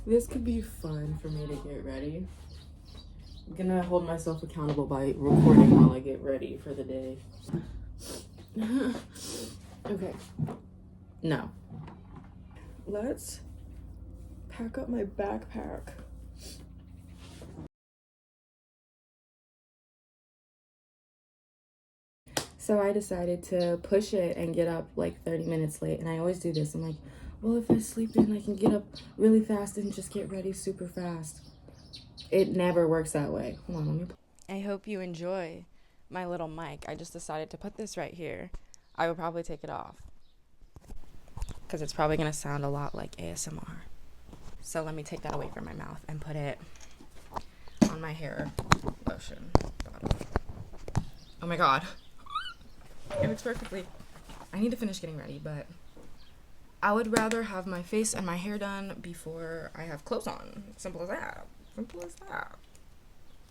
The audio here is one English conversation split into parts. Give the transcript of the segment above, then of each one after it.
This could be fun for me to get ready. I'm gonna hold myself accountable by recording while I get ready for the day. Okay. Now, let's pack up my backpack. So I decided to push it and get up like 30 minutes late. And I always do this. I'm like, well, if I sleep in, I can get up really fast and just get ready super fast. It never works that way. Hold on, let me. I hope you enjoy my little mic. I just decided to put this right here. I will probably take it off because it's probably going to sound a lot like ASMR. So let me take that away from my mouth and put it on my hair lotion bottle. Oh my god. It works perfectly. I need to finish getting ready, but I would rather have my face and my hair done before I have clothes on. Simple as that. Simple as that.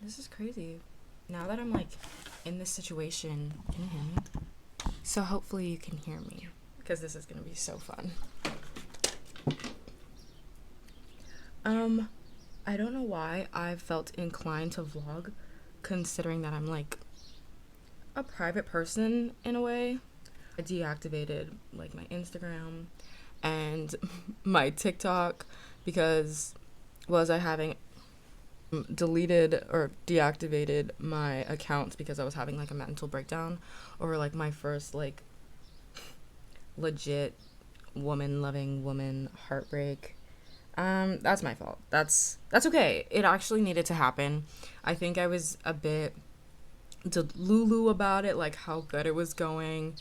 This is crazy. Now that I'm like in this situation, can you hear me? So hopefully you can hear me because this is gonna be so fun. I don't know why I felt inclined to vlog, considering that I'm like a private person in a way. I deactivated like my Instagram and my TikTok because was I having deleted or deactivated my accounts because I was having like a mental breakdown over like my first like legit woman-loving woman heartbreak. That's my fault. That's okay. It actually needed to happen. I think I was a bit delulu about it, like how good it was going.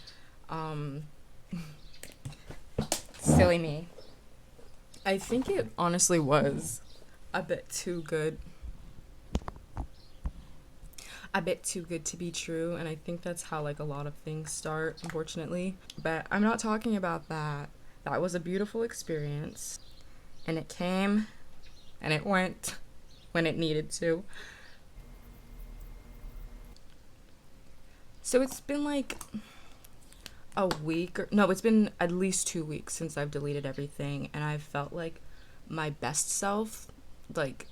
Silly me. I think it honestly was a bit too good. A bit too good to be true, and I think that's how like a lot of things start, unfortunately. But I'm not talking about that. That was a beautiful experience, and it came and it went when it needed to. So it's been like a week or no, it's been at least 2 weeks since I've deleted everything, and I've felt like my best self like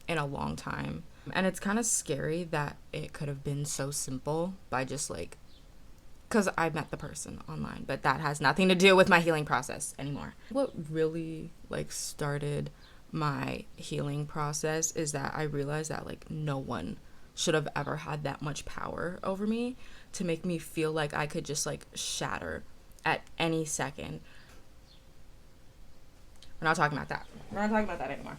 in a long time. And it's kind of scary that it could have been so simple by just like because I met the person online, but that has nothing to do with my healing process anymore. What really like started my healing process is that I realized that like no one should have ever had that much power over me to make me feel like I could just like shatter at any second. We're not talking about that. We're not talking about that anymore.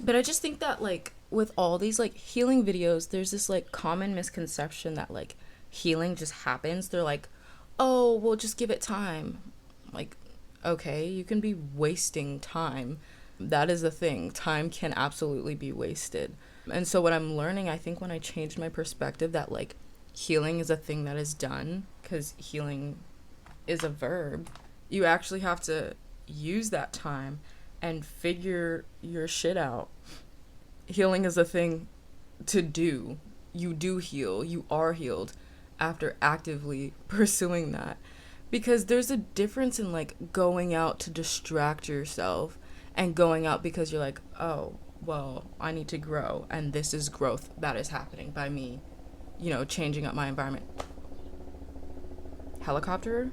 But I just think that like with all these like healing videos, there's this like common misconception that like healing just happens. They're like, oh, well, just give it time. Like, okay, you can be wasting time. That is the thing. Time can absolutely be wasted. And so what I'm learning, I think when I changed my perspective that like healing is a thing that is done, because healing is a verb, you actually have to use that time and figure your shit out. Healing is a thing to do. You do heal. You are healed after actively pursuing that. Because there's a difference in like going out to distract yourself and going out because you're like, oh, well, I need to grow. And this is growth that is happening by me, you know, changing up my environment. Helicopter?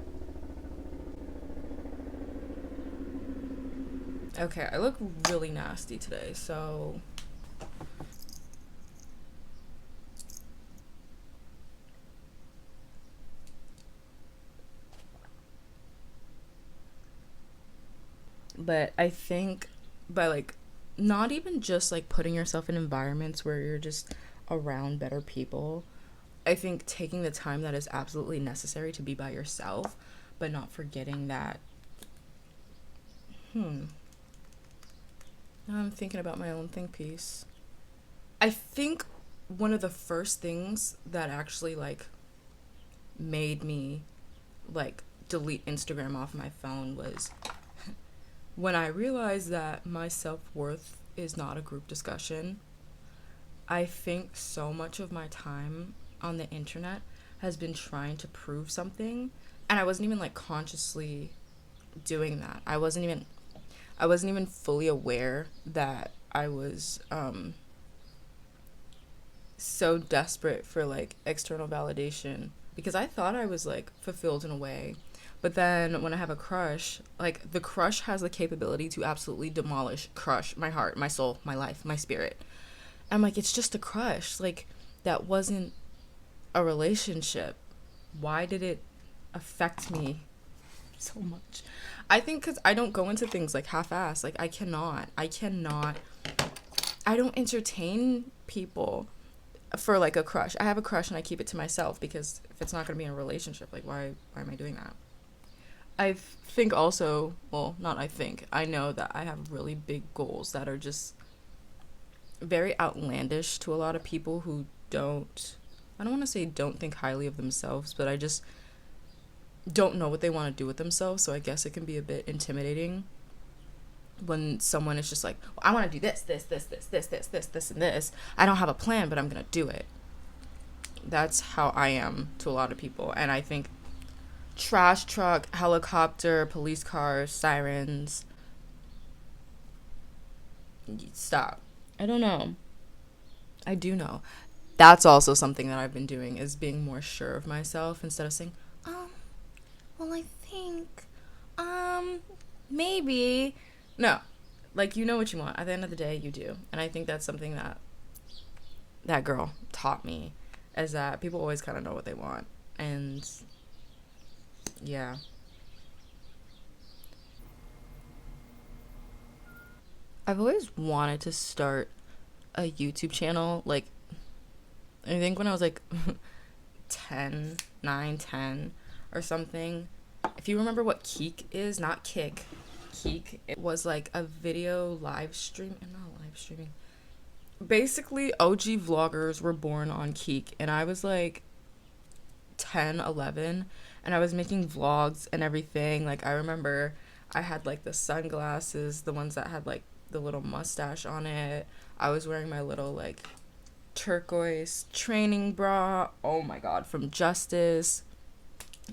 Okay, I look really nasty today, so but I think by like not even just like putting yourself in environments where you're just around better people, I think taking the time that is absolutely necessary to be by yourself, but not forgetting that now I'm thinking about my own think piece. I think one of the first things that actually like made me like delete Instagram off my phone was when I realized that my self-worth is not a group discussion. I think so much of my time on the internet has been trying to prove something, and I wasn't even like consciously doing that. I wasn't even fully aware that I was so desperate for like external validation, because I thought I was like fulfilled in a way. But then when I have a crush, like the crush has the capability to absolutely demolish, crush my heart, my soul, my life, my spirit. I'm like, it's just a crush. Like, that wasn't a relationship. Why did it affect me so much? I think because I don't go into things like half-ass. Like, I don't entertain people for like a crush. I have a crush and I keep it to myself, because if it's not going to be in a relationship, like, why am I doing that? I think also, well, not I think, I know that I have really big goals that are just very outlandish to a lot of people who I don't want to say don't think highly of themselves, but I just don't know what they want to do with themselves. So I guess it can be a bit intimidating when someone is just like, well, I want to do this, and this. I don't have a plan, but I'm going to do it. That's how I am to a lot of people. And I think trash truck, helicopter, police cars, sirens. Stop. I don't know. I do know. That's also something that I've been doing, is being more sure of myself instead of saying, well, I think, maybe. No. Like, you know what you want. At the end of the day, you do. And I think that's something that that girl taught me, is that people always kind of know what they want. And yeah. I've always wanted to start a YouTube channel. Like, I think when I was like 10, 9, 10 or something. If you remember what Keek is, not Kick, Keek, it was like a video live stream, not live streaming. Basically, OG vloggers were born on Keek, and I was like 10, 11, and I was making vlogs and everything. Like, I remember I had like the sunglasses, the ones that had like the little mustache on it. I was wearing my little like turquoise training bra. Oh my god, from Justice.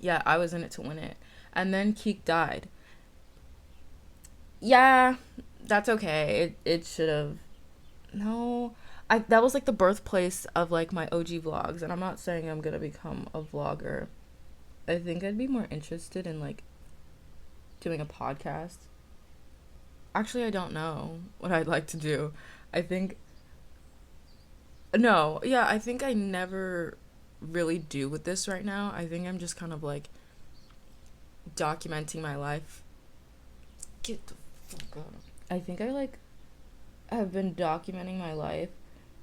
Yeah, I was in it to win it. And then Keek died. Yeah, that's okay. It should have. No. That was like the birthplace of like my OG vlogs, and I'm not saying I'm going to become a vlogger. I think I'd be more interested in like doing a podcast. Actually, I don't know what I'd like to do. I think no, yeah, I think I never really do with this right now. I think I'm just kind of like documenting my life. Get the fuck up. I think I like have been documenting my life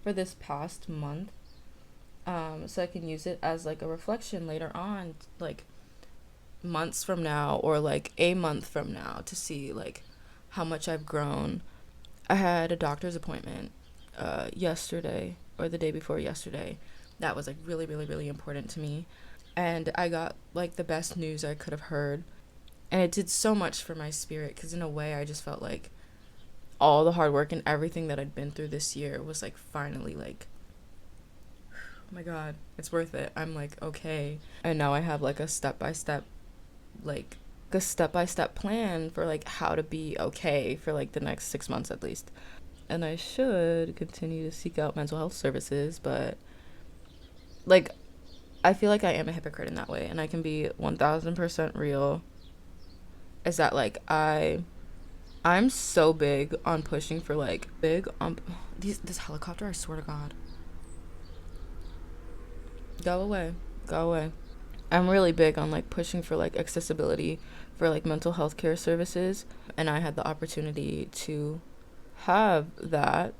for this past month, so I can use it as like a reflection later on, like months from now, or like a month from now, to see like how much I've grown. I had a doctor's appointment yesterday, or the day before yesterday, that was like really, really, really important to me. And I got like the best news I could have heard. And it did so much for my spirit, because in a way I just felt like all the hard work and everything that I'd been through this year was like finally like, oh my god, it's worth it. I'm like, okay. And now I have like a step-by-step, like a step-by-step plan for like how to be okay for like the next 6 months at least. And I should continue to seek out mental health services, but like I feel like I am a hypocrite in that way, and I can be 1000% real. Is that like I'm so big on pushing for like big on this helicopter, I swear to god. Go away. Go away. I'm really big on like pushing for like accessibility for like mental health care services, and I had the opportunity to have that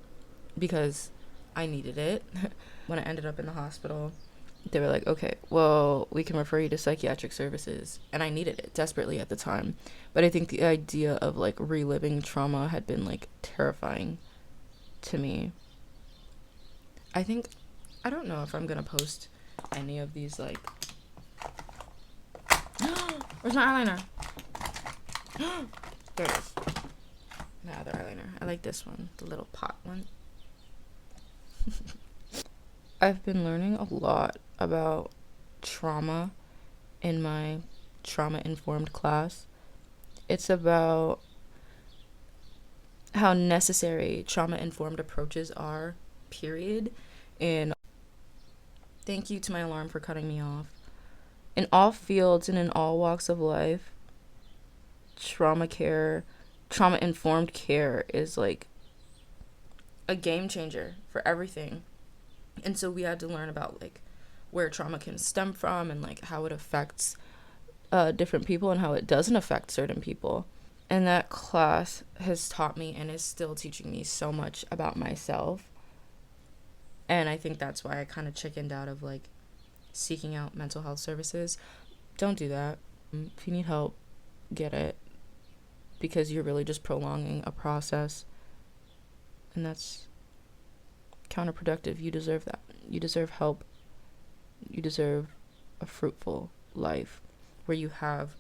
because I needed it. When I ended up in the hospital, they were like, okay, well, we can refer you to psychiatric services. And I needed it desperately at the time. But I think the idea of like reliving trauma had been like terrifying to me. I don't know if I'm gonna post any of these like where's my eyeliner? There it is. My other eyeliner. I like this one, the little pot one. I've been learning a lot about trauma in my trauma-informed class. It's about how necessary trauma informed approaches are, period. And thank you to my alarm for cutting me off. In all fields and in all walks of life, trauma care, trauma informed care is like a game changer for everything. And so we had to learn about like where trauma can stem from and like how it affects different people and how it doesn't affect certain people. And that class has taught me and is still teaching me so much about myself. And I think that's why I kind of chickened out of like seeking out mental health services. Don't do that. If you need help, get it, because you're really just prolonging a process, and that's counterproductive. You deserve that. You deserve help. You deserve a fruitful life where you have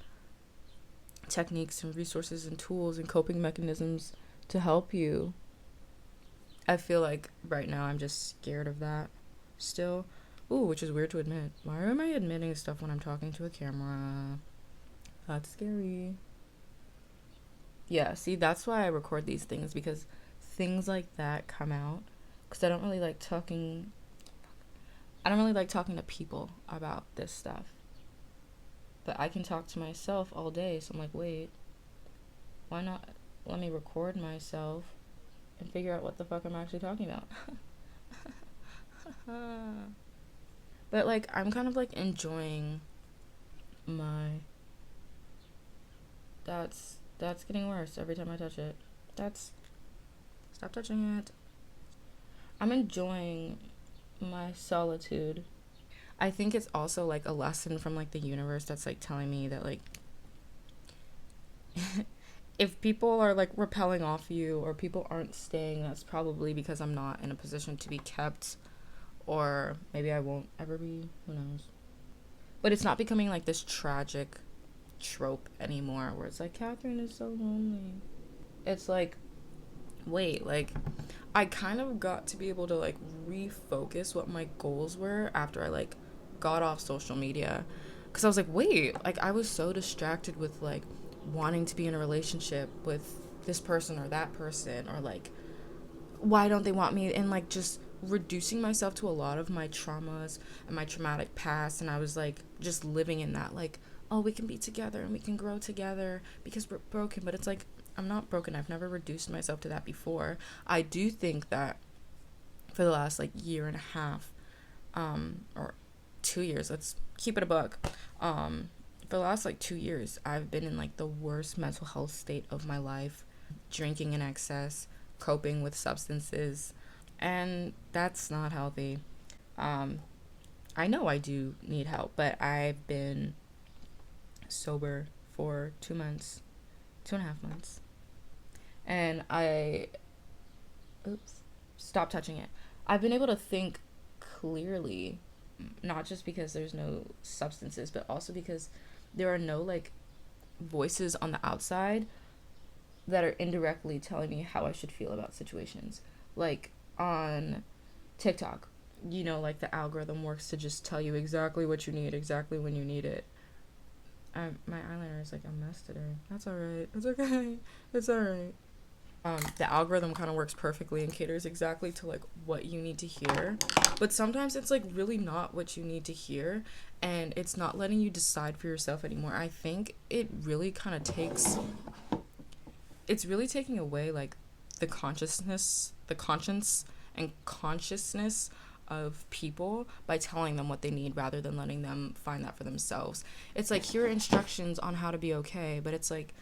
techniques and resources and tools and coping mechanisms to help you. I feel like right now I'm just scared of that still. Ooh, which is weird to admit. Why am I admitting stuff when I'm talking to a camera? That's scary. Yeah, see, that's why I record these things, because things like that come out. Because I don't really like talking to people about this stuff. But I can talk to myself all day, so I'm like, wait, why not let me record myself and figure out what the fuck I'm actually talking about? But like, I'm kind of like enjoying my that's getting worse every time I touch it. That's Stop touching it. I'm enjoying my solitude. I think it's also like a lesson from like the universe that's like telling me that like if people are like repelling off you or people aren't staying, that's probably because I'm not in a position to be kept, or maybe I won't ever be, who knows. But it's not becoming like this tragic trope anymore where it's like Catherine is so lonely. It's like, wait, like I kind of got to be able to like refocus what my goals were after I like got off social media, because I was like, wait, like I was so distracted with like wanting to be in a relationship with this person or that person, or like why don't they want me, and like just reducing myself to a lot of my traumas and my traumatic past. And I was like just living in that like, oh, we can be together and we can grow together because we're broken. But it's like, I'm not broken. I've never reduced myself to that before. I do think that for the last like year and a half, or 2 years, let's keep it a buck, for the last like 2 years, I've been in like the worst mental health state of my life, drinking in excess, coping with substances, and that's not healthy. um I know I do need help, but I've been sober for 2 months, 2.5 months, and I oops stop touching it. I've been able to think clearly, not just because there's no substances, but also because there are no like voices on the outside that are indirectly telling me how I should feel about situations. Like on TikTok, you know, like the algorithm works to just tell you exactly what you need, exactly when you need it. My eyeliner is like a mess today. That's alright. It's okay. It's alright. The algorithm kind of works perfectly and caters exactly to like what you need to hear, but sometimes it's like really not what you need to hear, and it's not letting you decide for yourself anymore. I think it really kind of takes it's really taking away like the conscience and consciousness of people by telling them what they need rather than letting them find that for themselves. It's like, here are instructions on how to be okay, but it's like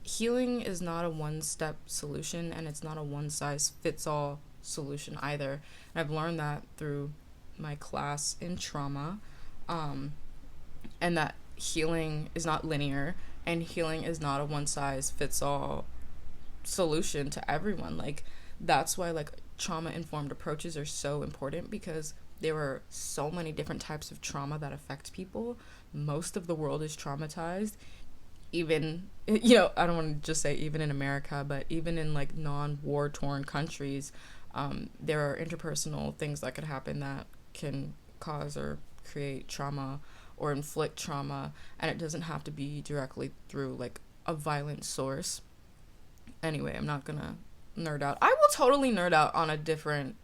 healing is not a one-step solution, and it's not a one-size-fits-all solution either. And I've learned that through my class in trauma, and that healing is not linear, and healing is not a one-size-fits-all solution to everyone. Like, that's why like trauma-informed approaches are so important, because there are so many different types of trauma that affect people. Most of the world is traumatized, even, you know, I don't want to just say even in America, but even in like non-war torn countries, there are interpersonal things that could happen that can cause or create trauma or inflict trauma, and it doesn't have to be directly through like a violent source. Anyway, I'm not gonna nerd out. I will totally nerd out on a different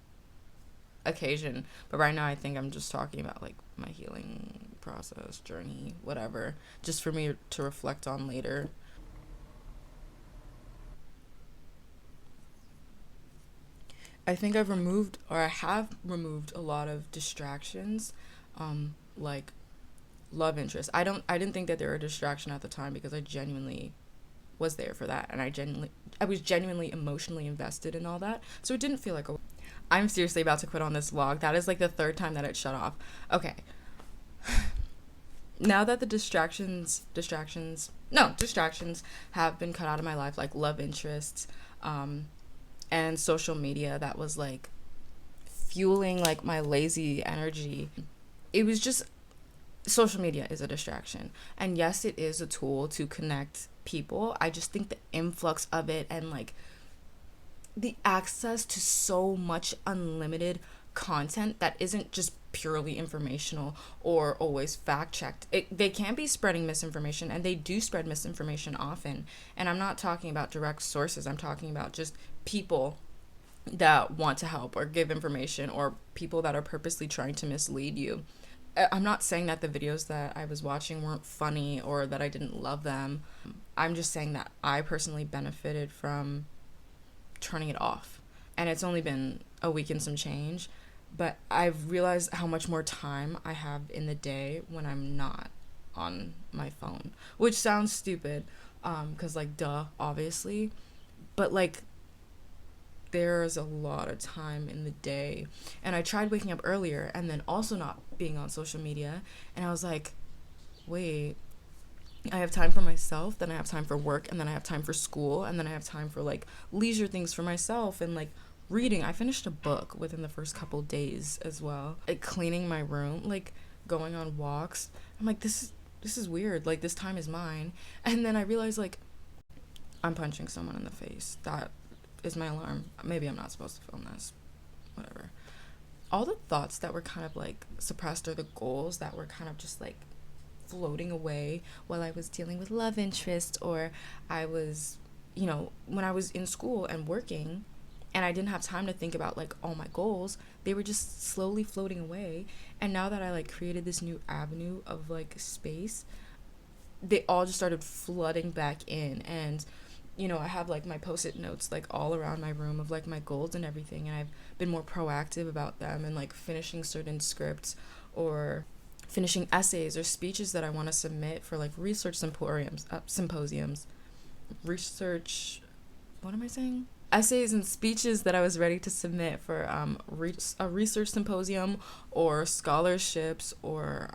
occasion, but right now I think I'm just talking about like my healing process, journey, whatever, just for me to reflect on later. I think I have removed a lot of distractions, like love interest. I didn't think that they were a distraction at the time because I genuinely was there for that, and I was genuinely emotionally invested in all that, so it didn't feel like a. I'm seriously about to quit on this vlog. That is like the third time that it shut off. Okay, now that the distractions have been cut out of my life, like love interests, and social media that was like fueling like my lazy energy. It was just, social media is a distraction. And yes, it is a tool to connect people. I just think the influx of it and like the access to so much unlimited content that isn't just purely informational or always fact checked. They can be spreading misinformation, and they do spread misinformation often. And I'm not talking about direct sources, I'm talking about just people that want to help or give information, or people that are purposely trying to mislead you. I'm not saying that the videos that I was watching weren't funny or that I didn't love them. I'm just saying that I personally benefited from turning it off. And it's only been a week and some change, but I've realized how much more time I have in the day when I'm not on my phone, which sounds stupid, because like duh, obviously, but like there's a lot of time in the day. And I tried waking up earlier and then also not being on social media, and I was like, wait, I have time for myself, then I have time for work, and then I have time for school, and then I have time for like leisure things for myself and like reading. I finished a book within the first couple days as well. Like cleaning my room, like going on walks. I'm like, this is weird. Like this time is mine. And then I realized like I'm punching someone in the face. That is my alarm. Maybe I'm not supposed to film this. Whatever. All the thoughts that were kind of like suppressed, or the goals that were kind of just like floating away while I was dealing with love interest, or I was, when I was in school and working and I didn't have time to think about like all my goals, they were just slowly floating away. And now that I like created this new avenue of like space, they all just started flooding back in. And I have like my post-it notes like all around my room of like my goals and everything, and I've been more proactive about them, and like finishing certain scripts or finishing essays or speeches that I want to submit for like research symposiums, research, what am I saying? Essays and speeches that I was ready to submit for a research symposium, or scholarships, or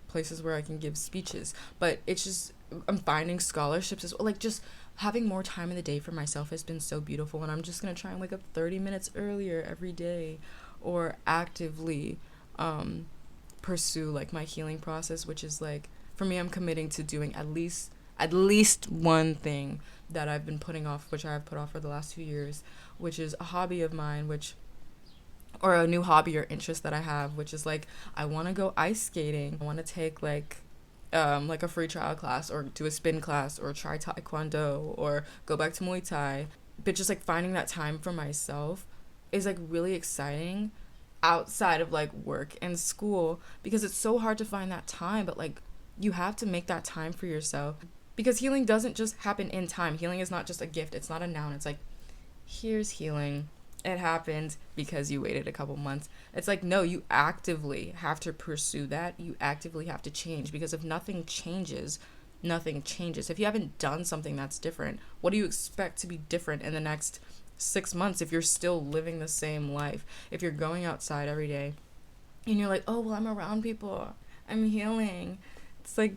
places where I can give speeches. But it's just, I'm finding scholarships as well. Like just having more time in the day for myself has been so beautiful, and I'm just going to try and wake up 30 minutes earlier every day, or actively pursue like my healing process, which is like, for me, I'm committing to doing at least one thing that I've been putting off, which I've put off for the last 2 years, which is a hobby of mine, or a new hobby or interest that I have, which is like, I want to go ice skating. I want to take like a free trial class, or do a spin class, or try taekwondo, or go back to Muay Thai. But just like finding that time for myself is like really exciting outside of like work and school, because it's so hard to find that time. But like, you have to make that time for yourself, because healing doesn't just happen in time. Healing is not just a gift. It's not a noun. It's like, here's healing. It happened because you waited a couple months. It's like, no, you actively have to pursue that. You actively have to change, because if nothing changes, nothing changes. If you haven't done something that's different, what do you expect to be different in the next 6 months if you're still living the same life? If you're going outside every day and you're like, oh, well, I'm around people, I'm healing. It's like,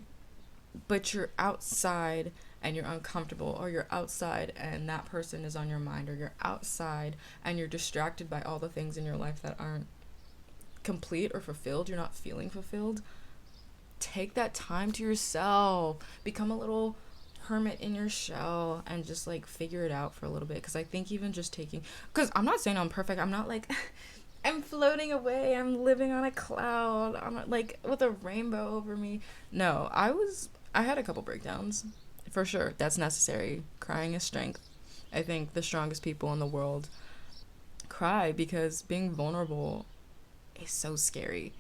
but you're outside and you're uncomfortable, or you're outside and that person is on your mind, or you're outside and you're distracted by all the things in your life that aren't complete or fulfilled. You're not feeling fulfilled. Take that time to yourself. Become a little hermit in your shell and just like figure it out for a little bit. Because I think even just because I'm not saying I'm perfect. I'm not like I'm floating away, I'm living on a cloud, I'm like with a rainbow over me. No, I had a couple breakdowns For sure, that's necessary. Crying is strength. I think the strongest people in the world cry because being vulnerable is so scary.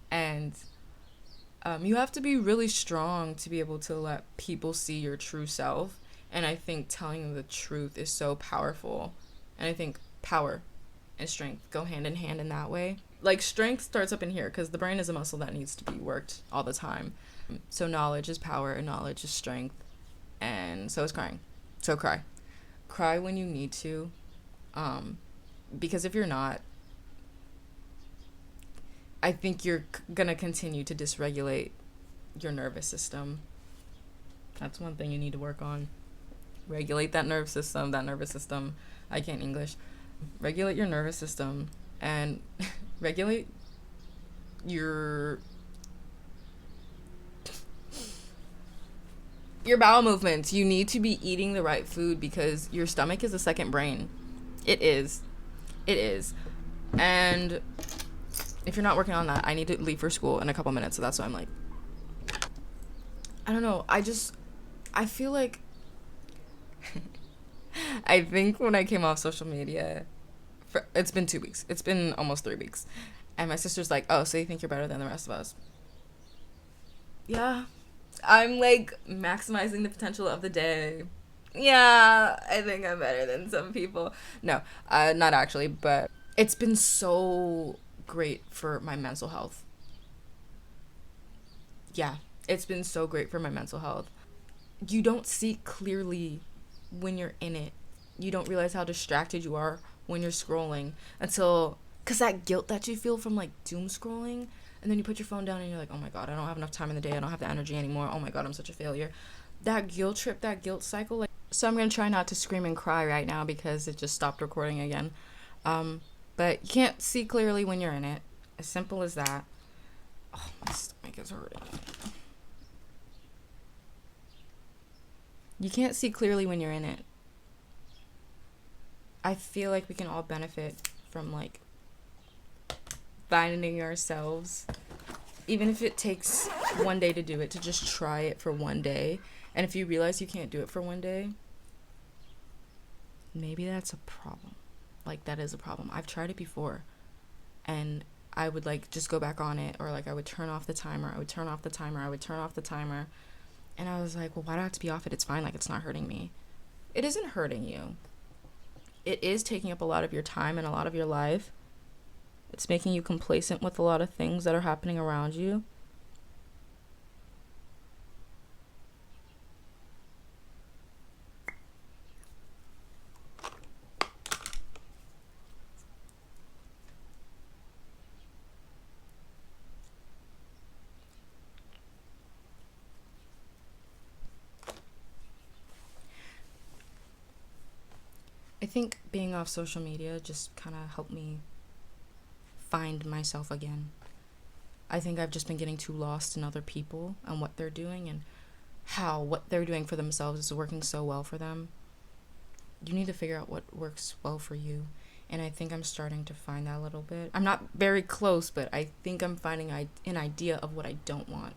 And you have to be really strong to be able to let people see your true self. And I think telling them the truth is so powerful. And I think power and strength go hand in hand in that way. Like, strength starts up in here because the brain is a muscle that needs to be worked all the time. So knowledge is power and knowledge is strength. And so is crying. So cry. Cry when you need to. Because if you're not, I think you're going to continue to dysregulate your nervous system. That's one thing you need to work on. Regulate that nervous system. I can't English. Regulate your nervous system and regulate your bowel movements. You need to be eating the right food because your stomach is a second brain. It is. And if you're not working on that, I need to leave for school in a couple minutes, so that's why I'm like, I don't know. I feel like I think when I came off social media, it's been 2 weeks. It's been almost 3 weeks. And my sister's like, oh, so you think you're better than the rest of us? Yeah. I'm like maximizing the potential of the day. Yeah, I think I'm better than some people. No, not actually, but it's been so great for my mental health. Yeah, it's been so great for my mental health. You don't see clearly when you're in it. You don't realize how distracted you are when you're scrolling until, because that guilt that you feel from like doom scrolling, and then you put your phone down and you're like, oh my god, I don't have enough time in the day, I don't have the energy anymore, oh my god, I'm such a failure. That guilt trip, that guilt cycle, like, so I'm gonna try not to scream and cry right now because it just stopped recording again. But you can't see clearly when you're in it. As simple as that. Oh, my stomach is hurting. You can't see clearly when you're in it. I feel like we can all benefit from like finding ourselves, even if it takes one day to do it, to just try it for one day. And if you realize you can't do it for one day, maybe that's a problem. Like, that is a problem. I've tried it before, and I would like just go back on it, or like I would turn off the timer, and I was like, well, why do I have to be off it? It's fine, like, it's not hurting me. It isn't hurting you. It is taking up a lot of your time and a lot of your life. It's making you complacent with a lot of things that are happening around you. I think being off social media just kind of helped me find myself again. I think I've just been getting too lost in other people and what they're doing and how what they're doing for themselves is working so well for them. You need to figure out what works well for you. And I think I'm starting to find that a little bit. I'm not very close, but I think I'm finding an idea of what I don't want.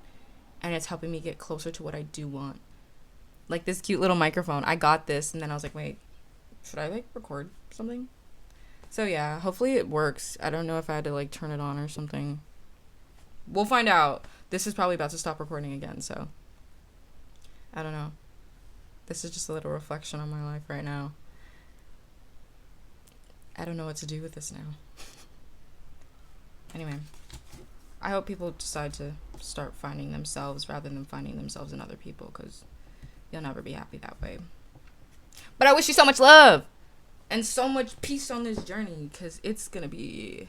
And it's helping me get closer to what I do want. Like this cute little microphone. I got this, and then I was like, wait, should I like record something? So yeah, hopefully it works. I don't know if I had to like turn it on or something. We'll find out. This is probably about to stop recording again, so I don't know. This is just a little reflection on my life right now. I don't know what to do with this now. Anyway, I hope people decide to start finding themselves rather than finding themselves in other people, because you'll never be happy that way. But I wish you so much love and so much peace on this journey, because it's going to be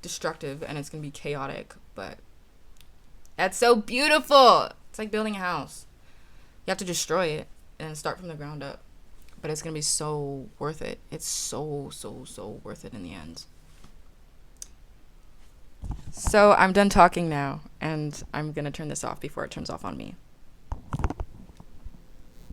destructive and it's going to be chaotic, but that's so beautiful. It's like building a house. You have to destroy it and start from the ground up, but it's going to be so worth it. It's so worth it in the end. So I'm done talking now, and I'm going to turn this off before it turns off on me.